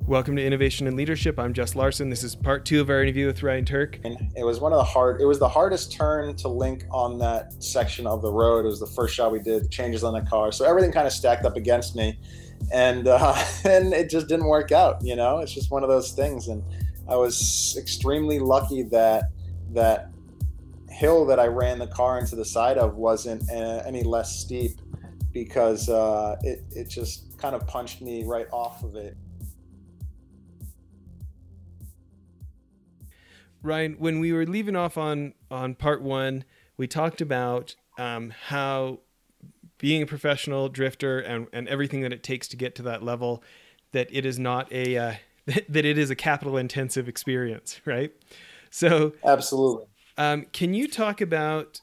Welcome to Innovation and Leadership. I'm Jess Larson. This is part 2 of our interview with Ryan Tuerck. And it was the hardest turn to link on that section of the road. It was the first shot we did, changes on the car. So everything kind of stacked up against me, and and it just didn't work out. It's just one of those things. And I was extremely lucky that that hill that I ran the car into the side of wasn't any less steep, because it just kind of punched me right off of it. Ryan, when we were leaving off on part 1, we talked about how being a professional drifter and everything that it takes to get to that level, that it is not that it is a capital intensive experience, right? So Absolutely. Can you talk about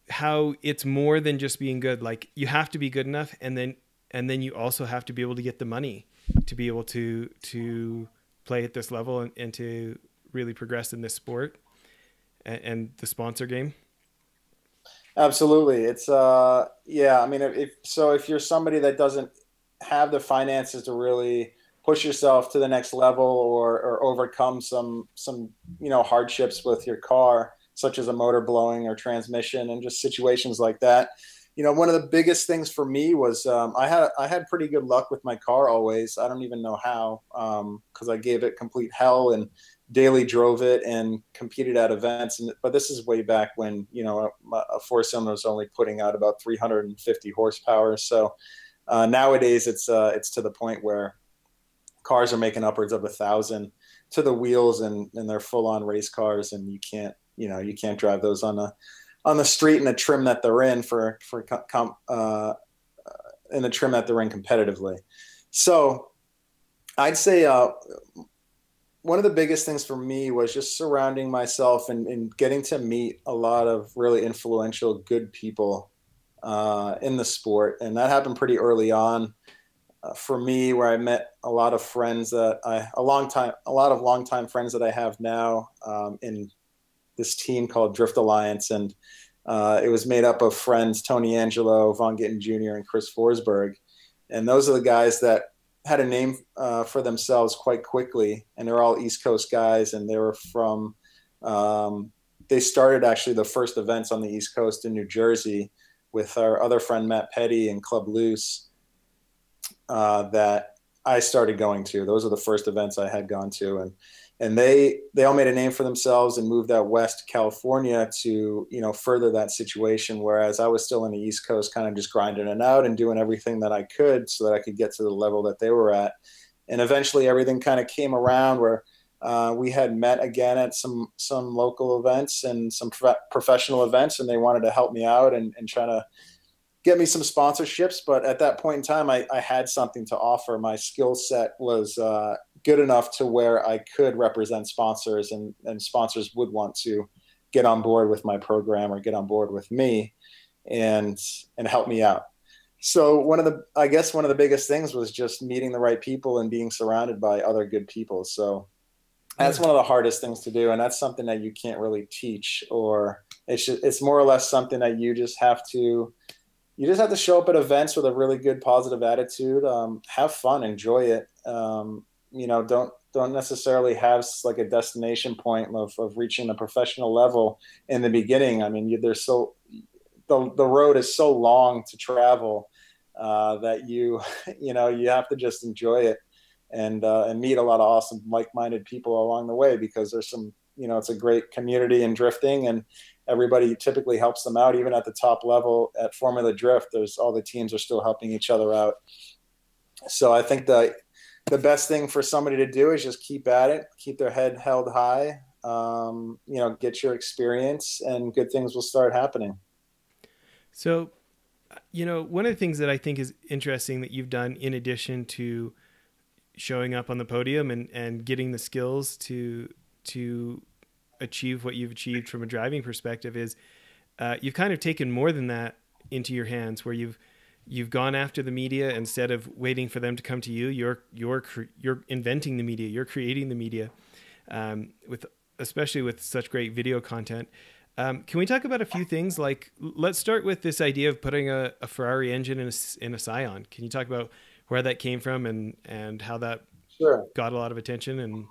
how it's more than just being good? Like, you have to be good enough, and then you also have to be able to get the money to be able to play at this level and to really progress in this sport and the sponsor game. Absolutely. It's yeah, I mean, if you're somebody that doesn't have the finances to really push yourself to the next level, or overcome some hardships with your car, such as a motor blowing or transmission and just situations like that. One of the biggest things for me was I had pretty good luck with my car always. I don't even know how, because I gave it complete hell and daily drove it and competed at events. But this is way back when a four-cylinder was only putting out about 350 horsepower. So nowadays it's to the point where cars are making upwards of 1,000 to the wheels, and they're full-on race cars, and you can't drive those on the street in the trim that they're in in the trim that they're in competitively. So I'd say one of the biggest things for me was just surrounding myself and getting to meet a lot of really influential, good people in the sport. And that happened pretty early on for me, where I met a lot of friends a lot of longtime friends that I have now in this team called Drift Alliance. And it was made up of friends Tony Angelo, Von Gittin Jr., and Chris Forsberg. And those are the guys that had a name for themselves quite quickly. And they're all East Coast guys. And they were they started actually the first events on the East Coast in New Jersey with our other friend Matt Petty and Club Loose that I started going to. Those are the first events I had gone to. And they all made a name for themselves and moved out west to California to, further that situation. Whereas I was still in the East Coast, kind of just grinding it out and doing everything that I could so that I could get to the level that they were at. And eventually everything kind of came around where we had met again at some local events and some professional events, and they wanted to help me out and try to get me some sponsorships. But at that point in time, I had something to offer. My skill set was good enough to where I could represent sponsors, and sponsors would want to get on board with my program or get on board with me and help me out. So one of the biggest things was just meeting the right people and being surrounded by other good people. So that's one of the hardest things to do. And that's something that you can't really teach, or it's more or less something that you just have to show up at events with a really good positive attitude, have fun, enjoy it. Don't necessarily have like a destination point of reaching a professional level in the beginning. I mean, the road is so long to travel that you have to just enjoy it and meet a lot of awesome like-minded people along the way, because there's some, it's a great community in drifting, and everybody typically helps them out. Even at the top level at Formula Drift, all the teams are still helping each other out. So I think the best thing for somebody to do is just keep at it, keep their head held high, get your experience, and good things will start happening. So, one of the things that I think is interesting that you've done, in addition to showing up on the podium and getting the skills to achieve what you've achieved from a driving perspective, is you've kind of taken more than that into your hands, where you've gone after the media instead of waiting for them to come to you. You're inventing the media, you're creating the media, especially with such great video content. Can we talk about a few things? Like, let's start with this idea of putting a Ferrari engine in a Scion. Can you talk about where that came from and how that Sure. got a lot of attention. And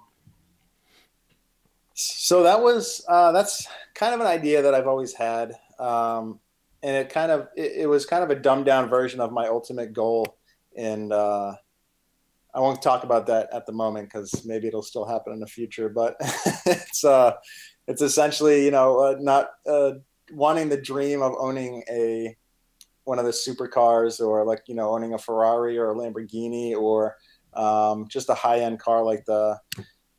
So that was that's kind of an idea that I've always had, and it was kind of a dumbed down version of my ultimate goal, and I won't talk about that at the moment because maybe it'll still happen in the future. But it's essentially, not wanting the dream of owning a one of the supercars, or like, owning a Ferrari or a Lamborghini, or just a high end car like the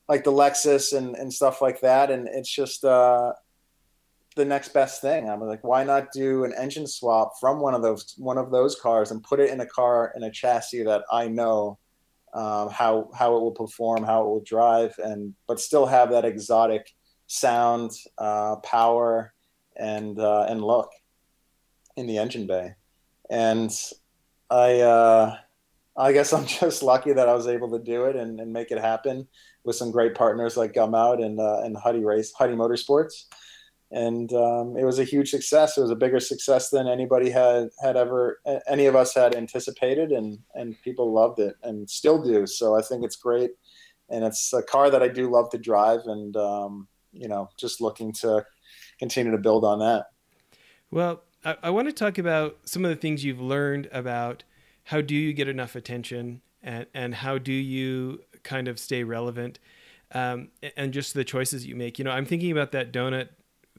Lexus and stuff like that. And it's just the next best thing. I'm like, why not do an engine swap from one of those cars and put it in a car in a chassis that I know how it will perform, how it will drive, but still have that exotic sound, power, and look in the engine bay. And I guess I'm just lucky that I was able to do it and make it happen with some great partners like Gumout and Huddy Motorsports. And it was a huge success. It was a bigger success than anybody any of us had anticipated, and people loved it and still do. So I think it's great, and it's a car that I do love to drive, and just looking to continue to build on that. well, I want to talk about some of the things you've learned about how do you get enough attention, and how do you kind of stay relevant, and just the choices you make. I'm thinking about that donut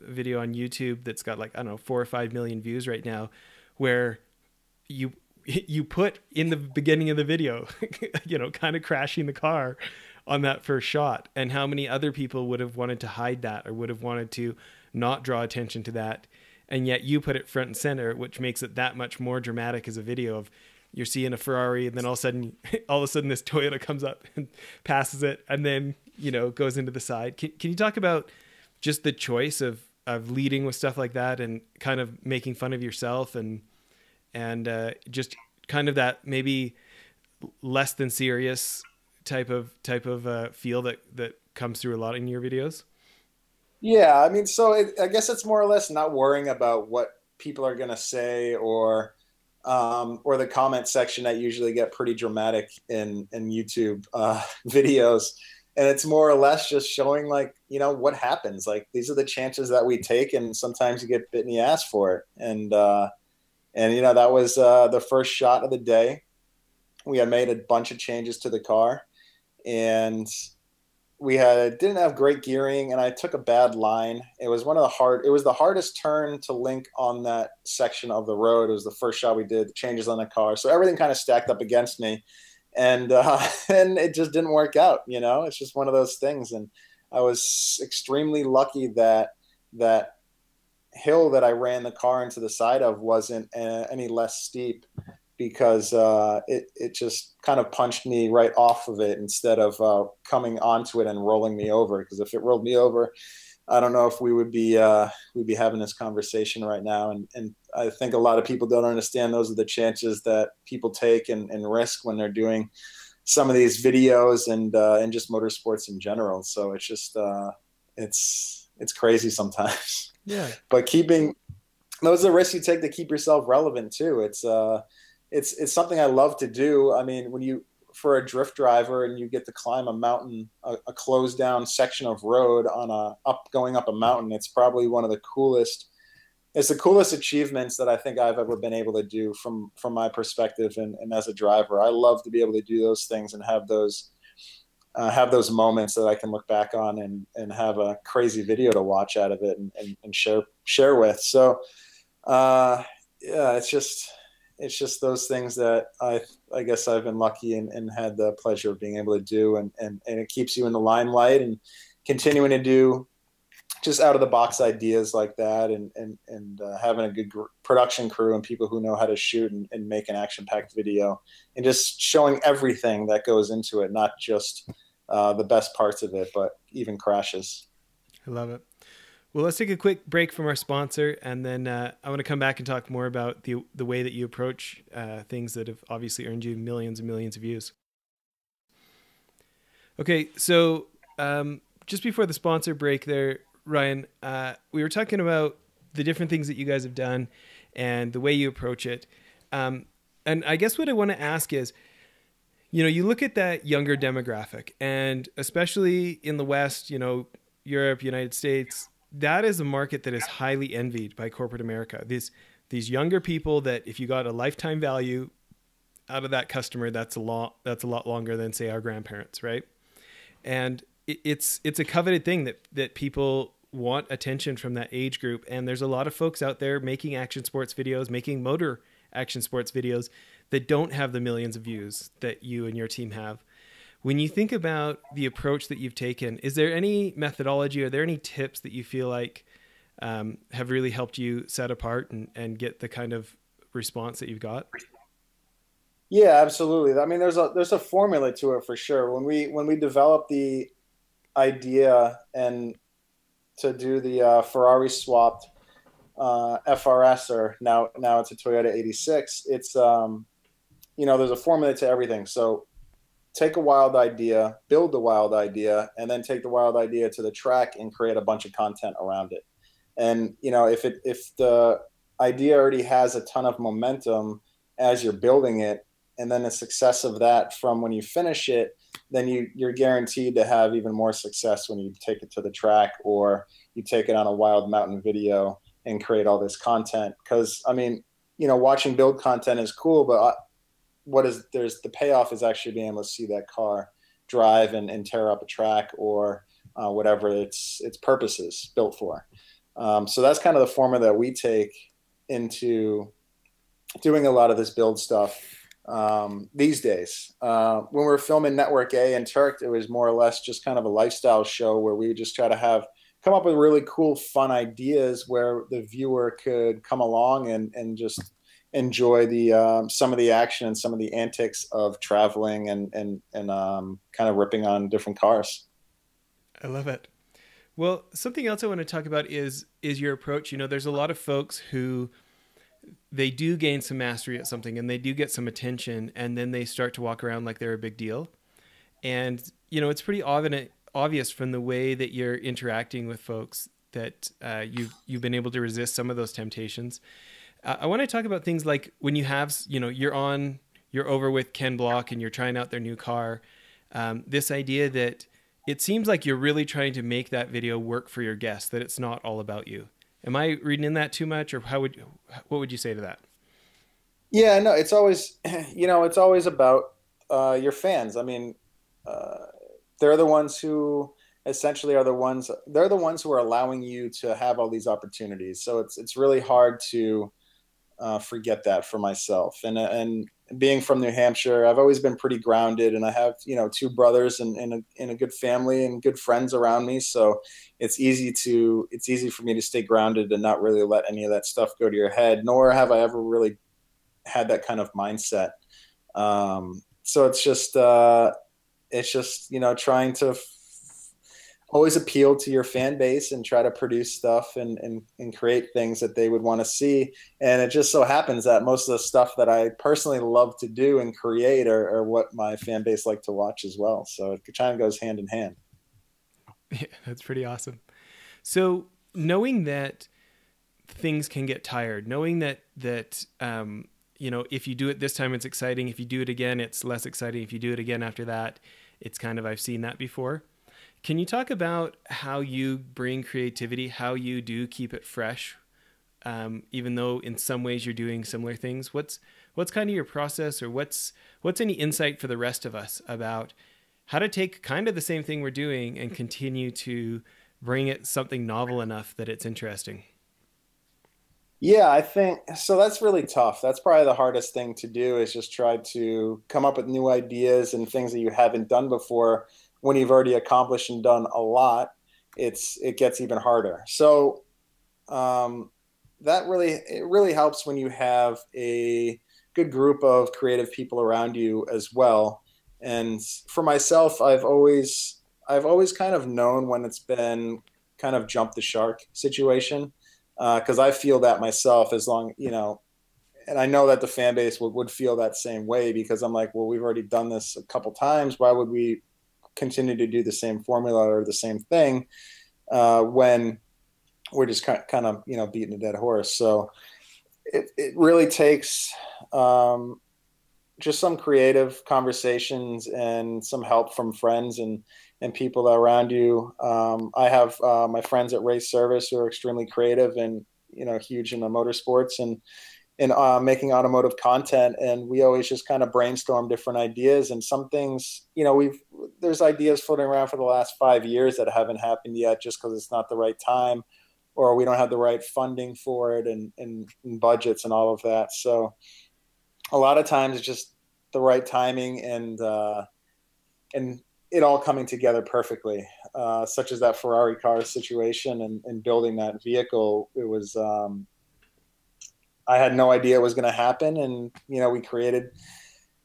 video on YouTube that's got, like, I don't know, 4 or 5 million views right now, where you put in the beginning of the video, kind of crashing the car on that first shot, and how many other people would have wanted to hide that, or would have wanted to not draw attention to that. And yet you put it front and center, which makes it that much more dramatic as a video of you're seeing a Ferrari, and then all of a sudden this Toyota comes up and passes it, and then, goes into the side. Can you talk about just the choice of leading with stuff like that, and kind of making fun of yourself, and just kind of that maybe less than serious type of feel that comes through a lot in your videos? Yeah, I mean, I guess it's more or less not worrying about what people are going to say, or the comment section that usually get pretty dramatic in YouTube videos. And it's more or less just showing, like, what happens. Like, these are the chances that we take, and sometimes you get bit in the ass for it. And that was the first shot of the day. We had made a bunch of changes to the car, and we didn't have great gearing, and I took a bad line. It was the hardest turn to link on that section of the road. It was the first shot we did, the changes on the car. So everything kind of stacked up against me, and it just didn't work out. It's just one of those things. And I was extremely lucky that that hill that I ran the car into the side of wasn't any less steep, because it just kind of punched me right off of it instead of coming onto it and rolling me over. Because if it rolled me over, I don't know if we'd be having this conversation right now. And I think a lot of people don't understand those are the chances that people take and risk when they're doing some of these videos and just motorsports in general. So it's just it's crazy sometimes. Yeah. But those are the risks you take to keep yourself relevant too. It's something I love to do. I mean, for a drift driver and you get to climb a mountain, a closed down section of road going up a mountain, it's probably one of the coolest. It's the coolest achievements that I think I've ever been able to do from my perspective. And as a driver, I love to be able to do those things and have those moments that I can look back on and have a crazy video to watch out of it and share with. So, yeah, it's just those things that I guess I've been lucky and had the pleasure of being able to do, and it keeps you in the limelight and continuing to do just out of the box ideas like that, and having a good production crew and people who know how to shoot and make an action packed video, and just showing everything that goes into it, not just the best parts of it, but even crashes. I love it. Well, let's take a quick break from our sponsor, and then I want to come back and talk more about the way that you approach things that have obviously earned you millions and millions of views. Okay, so just before the sponsor break there, Ryan, we were talking about the different things that you guys have done and the way you approach it. And I guess what I want to ask is, You look at that younger demographic, and especially in the West, Europe, United States, that is a market that is highly envied by corporate America. These younger people that if you got a lifetime value out of that customer, that's a lot longer than say our grandparents, right? And it's a coveted thing that people want attention from that age group. And there's a lot of folks out there making action sports videos, making motor action sports videos that don't have the millions of views that you and your team have. When you think about the approach that you've taken, is there any methodology? Are there any tips that you feel like have really helped you set apart and get the kind of response that you've got? Yeah, absolutely. I mean, there's a formula to it for sure. When we developed the idea and to do the Ferrari swapped FRS, or now it's a Toyota 86. It's there's a formula to everything. So take a wild idea, build the wild idea, and then take the wild idea to the track and create a bunch of content around it. And if the idea already has a ton of momentum as you're building it, and then the success of that from when you finish it, then you're guaranteed to have even more success when you take it to the track, or you take it on a wild mountain video and create all this content. Because I mean, watching build content is cool, but there's the payoff is actually being able to see that car drive and tear up a track, or whatever its purpose is built for. So that's kind of the formula that we take into doing a lot of this build stuff these days. When we were filming Network A and Tuerck, it was more or less just kind of a lifestyle show where we would just try to come up with really cool, fun ideas where the viewer could come along and just enjoy the some of the action and some of the antics of traveling and kind of ripping on different cars. I love it. Well, something else I want to talk about is your approach. There's a lot of folks who they do gain some mastery at something and they do get some attention, and then they start to walk around like they're a big deal. And, it's pretty obvious from the way that you're interacting with folks that you've been able to resist some of those temptations. I want to talk about things like when you have, you're over with Ken Block and you're trying out their new car. This idea that it seems like you're really trying to make that video work for your guests, that it's not all about you. Am I reading in that too much, or what would you say to that? Yeah, no, it's always, it's always about your fans. I mean, they're the ones who essentially they're the ones who are allowing you to have all these opportunities. So it's really hard to forget that for myself. And being from New Hampshire, I've always been pretty grounded, and I have, two brothers and a good family and good friends around me. So it's easy for me to stay grounded and not really let any of that stuff go to your head, nor have I ever really had that kind of mindset. So it's just trying to always appeal to your fan base and try to produce stuff and create things that they would want to see. And it just so happens that most of the stuff that I personally love to do and create are what my fan base like to watch as well. So it kind of goes hand in hand. Yeah, that's pretty awesome. So knowing that things can get tired, knowing that if you do it this time, it's exciting. If you do it again, it's less exciting. If you do it again after that, it's kind of, I've seen that before. Can you talk about how you bring creativity, how you do keep it fresh, even though in some ways you're doing similar things? What's kind of your process, or what's any insight for the rest of us about how to take kind of the same thing we're doing and continue to bring it something novel enough that it's interesting? Yeah, I think so. That's really tough. That's probably the hardest thing to do, is just try to come up with new ideas and things that you haven't done before. When you've already accomplished and done a lot, it gets even harder. So it really helps when you have a good group of creative people around you as well. And for myself, I've always kind of known when it's been kind of jump the shark situation, because I feel that myself, as long, and I know that the fan base would feel that same way, because I'm like, well, we've already done this a couple times. Why would we continue to do the same formula or the same thing when we're just kind of beating a dead horse? So it really takes just some creative conversations and some help from friends and people around you. I have my friends at Race Service who are extremely creative and, huge in the motorsports and making automotive content. And we always just kind of brainstorm different ideas. And some things, there's ideas floating around for the last 5 years that haven't happened yet just because it's not the right time, or we don't have the right funding for it and budgets and all of that. So a lot of times it's just the right timing and it all coming together perfectly, such as that Ferrari car situation and building that vehicle. It was, I had no idea it was going to happen. And, we created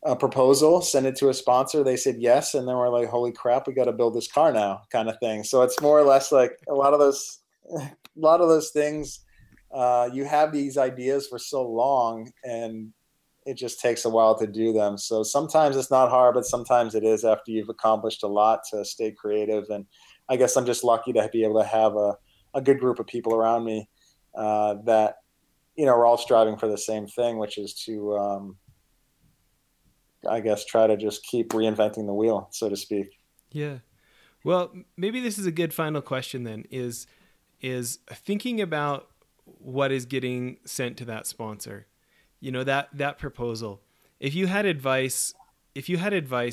a proposal, sent it to a sponsor. They said yes. And then we're like, holy crap, we got to build this car now, kind of thing. So it's more or less like a lot of those things. You have these ideas for so long and it just takes a while to do them. So sometimes it's not hard, but sometimes it is after you've accomplished a lot to stay creative. And I guess I'm just lucky to be able to have a good group of people around me that, we're all striving for the same thing, which is to, I guess, try to just keep reinventing the wheel, so to speak. Yeah. Well, maybe this is a good final question then, is thinking about what is getting sent to that sponsor, that proposal. If you had advice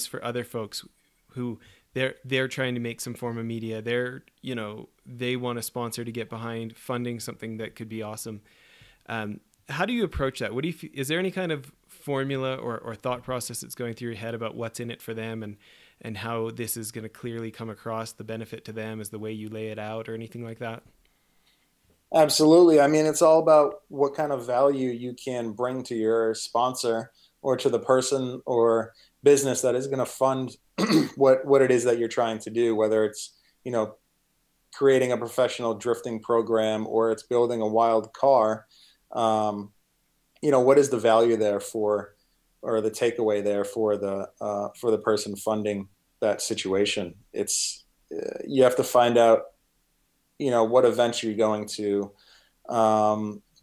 for other folks who they're trying to make some form of media, they want a sponsor to get behind funding something that could be awesome. How do you approach that? Is there any kind of formula or thought process that's going through your head about what's in it for them and how this is going to clearly come across the benefit to them as the way you lay it out or anything like that? Absolutely. I mean, it's all about what kind of value you can bring to your sponsor or to the person or business that is going to fund what it is that you're trying to do, whether it's, creating a professional drifting program or it's building a wild car. What is the value there or the takeaway there for the person funding that situation? You have to find out, what events you're going to.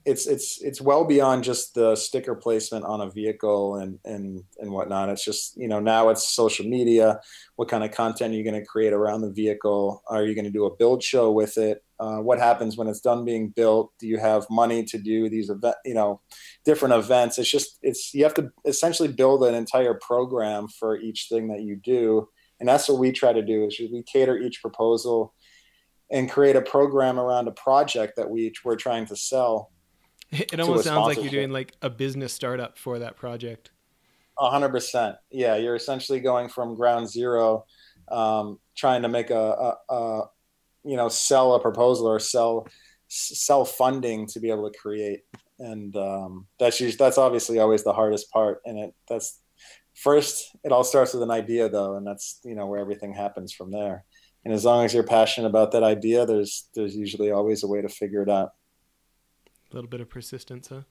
It's well beyond just the sticker placement on a vehicle and whatnot. It's just, now it's social media. What kind of content are you going to create around the vehicle? Are you going to do a build show with it? What happens when it's done being built? Do you have money to do these different events? You have to essentially build an entire program for each thing that you do. And that's what we try to do is we cater each proposal and create a program around a project that we're trying to sell. It almost sounds like you're doing like a business startup for that project. 100%. Yeah, you're essentially going from ground zero, trying to make sell a proposal or sell funding to be able to create. And that's obviously always the hardest part. And it all starts with an idea though, and that's where everything happens from there. And as long as you're passionate about that idea, there's usually always a way to figure it out. A little bit of persistence, huh?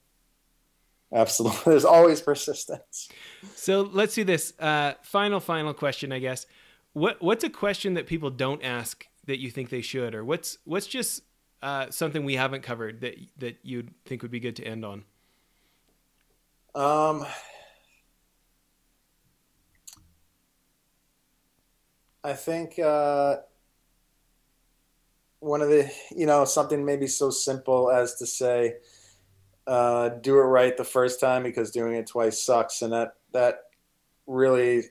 Absolutely. There's always persistence. So let's do this. Final question, I guess. What's a question that people don't ask that you think they should, or what's just something we haven't covered that you'd think would be good to end on? I think one of the, something maybe so simple as to say, do it right the first time because doing it twice sucks. And that really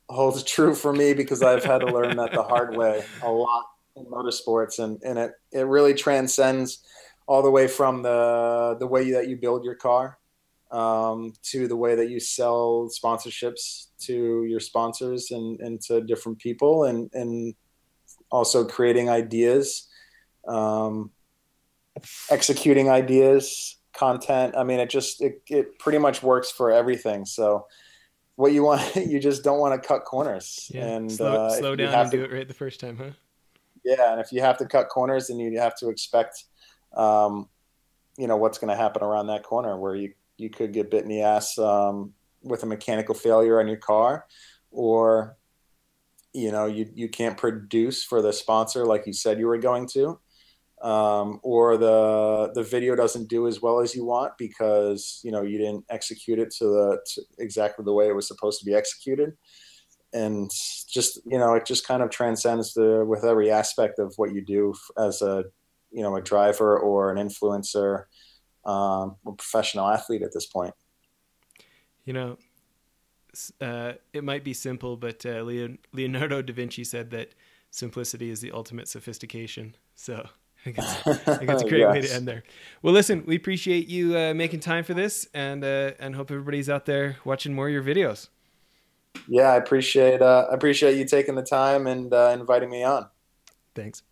holds true for me because I've had to learn that the hard way a lot in motorsports. And it really transcends all the way from the way that you build your car to the way that you sell sponsorships to your sponsors and to different people and also creating ideas, executing ideas, content. I mean, it pretty much works for everything. So what you want, you just don't want to cut corners. Yeah. And slow down and do it right the first time, huh? Yeah. And if you have to cut corners, then you have to expect, what's going to happen around that corner where you could get bit in the ass with a mechanical failure on your car, or you can't produce for the sponsor like you said you were going to. or the video doesn't do as well as you want because you didn't execute it to exactly the way it was supposed to be executed. And just it just kind of transcends with every aspect of what you do as a driver or an influencer, a professional athlete at this point. You know, it might be simple, but Leonardo da Vinci said that simplicity is the ultimate sophistication. So I think it's a great way to Yes. end there. Well, listen, we appreciate you making time for this, and hope everybody's out there watching more of your videos. Yeah, I appreciate you taking the time and inviting me on. Thanks.